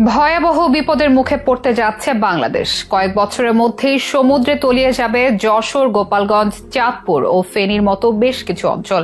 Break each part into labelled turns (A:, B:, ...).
A: ভয়াবহ বিপদের মুখে পড়তে যাচ্ছে বাংলাদেশ। কয়েক বছরের মধ্যেই সমুদ্রে তলিয়ে যাবে যশোর, গোপালগঞ্জ, চাঁদপুর ও ফেনীর মতো বেশ কিছু অঞ্চল।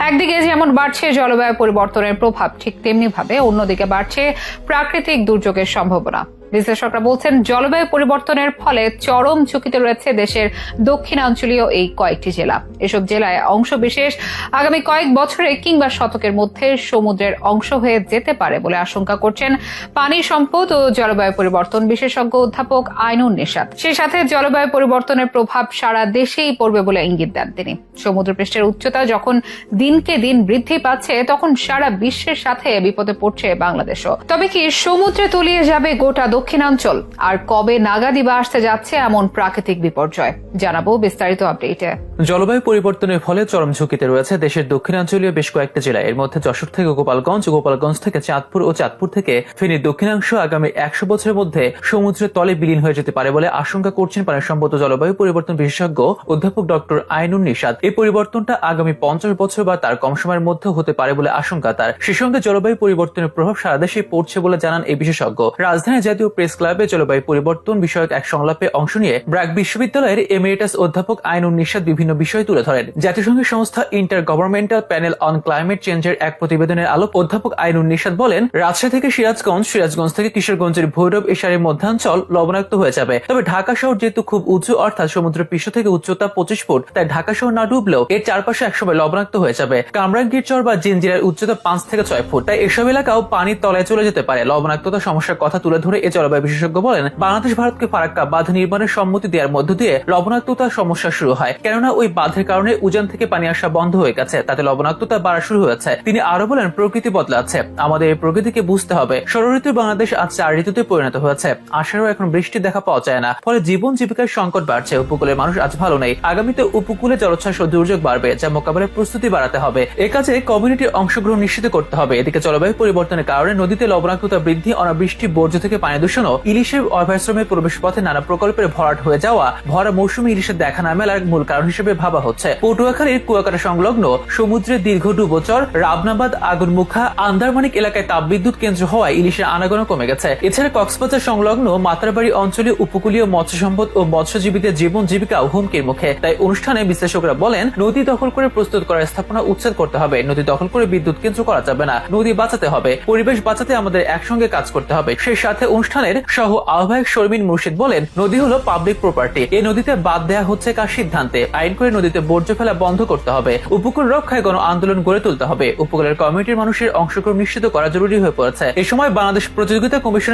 A: একদিকে যেমন বাড়ছে জলবায়ু পরিবর্তনের প্রভাব, ঠিক তেমনি ভাবে অন্যদিকে বাড়ছে প্রাকৃতিক দুর্যোগের সম্ভাবনা। বিশ্লেষকরা বলছেন, জলবায়ু পরিবর্তনের ফলে চরম ঝুঁকিতে রয়েছে দেশের দক্ষিণাঞ্চলীয় এই কয়েকটি জেলা। এসব জেলায় অংশবিশেষ আগামী কয়েক বছরে কিংবা শতকের মধ্যে সমুদ্রের অংশ হয়ে যেতে পারে বলে আশঙ্কা করছেন পানি সম্পদ ও জলবায়ু পরিবর্তন বিশেষজ্ঞ অধ্যাপক আইনুন নিশাত। সেই সাথে জলবায়ু পরিবর্তনের প্রভাব সারা দেশেই পড়বে বলে ইঙ্গিত দেন তিনি। সমুদ্রপৃষ্ঠের উচ্চতা যখন দিনকে দিন বৃদ্ধি পাচ্ছে, তখন সারা বিশ্বের সাথে বিপদে পড়ছে বাংলাদেশও। তবে কি সমুদ্রে তলিয়ে যাবে গোটা দক্ষিণাঞ্চল? আর কবে নাগাদই বা আসতে যাচ্ছে এমন প্রাকৃতিক বিপর্যয়? জানাবো বিস্তারিত আপডেটে।
B: জলবায়ু পরিবর্তনের ফলে চরম ঝুঁকিতে রয়েছে দেশের দক্ষিণাঞ্চলীয় বেশ কয়েকটা জেলা। এর মধ্যে যশোর থেকে গোপালগঞ্জ, গোপালগঞ্জ থেকে চাঁদপুর ও চাঁদপুর থেকে ফেনীর দক্ষিণাংশ আগামী 100 বছরের মধ্যে সমুদ্রের তলে বিলীন হয়ে যেতে পারে বলে আশঙ্কা করছেন পানি সম্পদ ও জলবায়ু পরিবর্তন বিশেষজ্ঞ অধ্যাপক ডক্টর আইনুন নিশাত। এই পরিবর্তনটা আগামী 50 বছর বা তার কম সময়ের মধ্যে হতে পারে বলে আশঙ্কা তার। সেই সঙ্গে জলবায়ু পরিবর্তনের প্রভাব সারা দেশে পড়ছে বলে জানান এই বিশেষজ্ঞ। রাজধানীর জাতীয় প্রেস ক্লাবে জলবায়ু পরিবর্তন বিষয়ক এক সংলাপে অংশ নিয়ে ব্র্যাক বিশ্ববিদ্যালয়ের এমিরেটাস অধ্যাপক আইনুন নিশাত বিভিন্ন বিষয় তুলে ধরেন। জাতিসংঘের সংস্থা inter governmental panel on climate চেঞ্জের এক প্রতিবেদনের আলোক অধ্যাপক আইনুন নিশাত বলেন, রাজশাহী থেকে সিরাজগঞ্জ, সিরাজগঞ্জ থেকে কিশোরগঞ্জের ভৈরব এশারের মধ্যাঞ্চল লবণাক্ত হয়ে যাবে। তবে ঢাকা শহর যেহেতু খুব উঁচু, অর্থাৎ সমুদ্র পৃষ্ঠ থেকে উচ্চতা 25 ফুট, তাই ঢাকা শহর না ডুবলেও এর চারপাশে একসময় লবণাক্ত হয়ে যাবে। কামরাঙ্গীরচর বা জিঞ্জিরার উচ্চতা 5 থেকে 6 ফুট, তাই এসব এলাকাও পানির তলায় চলে যেতে পারে। লবণাক্ততা সমস্যার কথা তুলে ধরে এ জলবায়ু বিশেষজ্ঞ বলেন, বাংলাদেশ ভারতকে ফারাক্কা বাঁধ নির্মাণের সম্মতি দেওয়ার মধ্য দিয়ে লবণাক্ততার সমস্যা শুরু হয়। কেননা ওই বাঁধের কারণে উজান থেকে পানি আসা বন্ধ হয়ে গেছে, তাতে লবণাক্ততা বাড়া শুরু হয়েছে। তিনি আরো বলেন, প্রকৃতি বদলাচ্ছে, আমাদের এই প্রকৃতিকে বুঝতে হবে। ষড়ঋতু বাংলাদেশ আজ 4 ঋতুতে পরিণত হয়েছে। আষাঢ়েও এখন বৃষ্টি দেখা পাওয়া যায় না, ফলে জীবন জীবিকার সংকট বাড়ছে। উপকূলের মানুষ আজ ভালো নেই। আগামীতে উপকূলে জলোচ্ছ্বাস ও দুর্যোগ বাড়বে, যা মোকাবেলার প্রস্তুতি বাড়াতে হবে। এ কাজে কমিউনিটির অংশগ্রহণ নিশ্চিত করতে হবে। এদিকে জলবায়ু পরিবর্তনের কারণে নদীতে লবণাক্ততা বৃদ্ধি, অনাবৃষ্টি, বর্জ্য থেকে পানি দূষণ ও ইলিশের অভয়াশ্রমের প্রবেশ পথে নানা প্রকল্পের ভরাট হয়ে যাওয়া ভরা মৌসুমী ইলিশের দেখা না মেলার মূল কারণ হিসেবে ভাবা হচ্ছে। পটুয়াখালীর কুয়াকাটা সংলগ্ন সমুদ্রের দীর্ঘ ডুবোচর, রাবনাবাদ, আগুনমুখা, আন্দারমানিক এলাকায় তাপবিদ্যুৎ কেন্দ্র হওয়ায় ইলিশের আনাগোনা কমে গেছে। এছাড়া কক্সবাজার সংলগ্ন মাতারবাড়ি অঞ্চলে উপকূলীয় মৎস্য সম্পদ ও মৎস্যজীবীদের জীবন জীবিকাও হুমকির মুখে। তাই অনুষ্ঠানে বিশ্লেষকরা বলেন, নদী দখল করে প্রস্তুত করা স্থাপনা উচ্ছেদ করতে হবে। নদী দখল করে বিদ্যুৎ কেন্দ্র করা যাবে না। নদী বাঁচাতে হবে, পরিবেশ বাঁচাতে আমাদের একসঙ্গে কাজ করতে হবে। সেই সাথে অনুষ্ঠানের সহ আহ্বায়ক শর্মিন মুর্শিদ বলেন, নদী হলো পাবলিক প্রপার্টি। এই নদীতে বাদ দেয়া হচ্ছে কার সিদ্ধান্তে? আইন করে নদীতে বর্জ্য ফেলা বন্ধ করতে হবে। উপকূল রক্ষায় গণ আন্দোলন গড়ে তুলতে হবে। উপকূলের কমিউনিটির মানুষের অংশগ্রহণ নিশ্চিত করা জরুরি হয়ে পড়েছে। এ সময় বাংলাদেশ প্রতিযোগিতা কমিশনের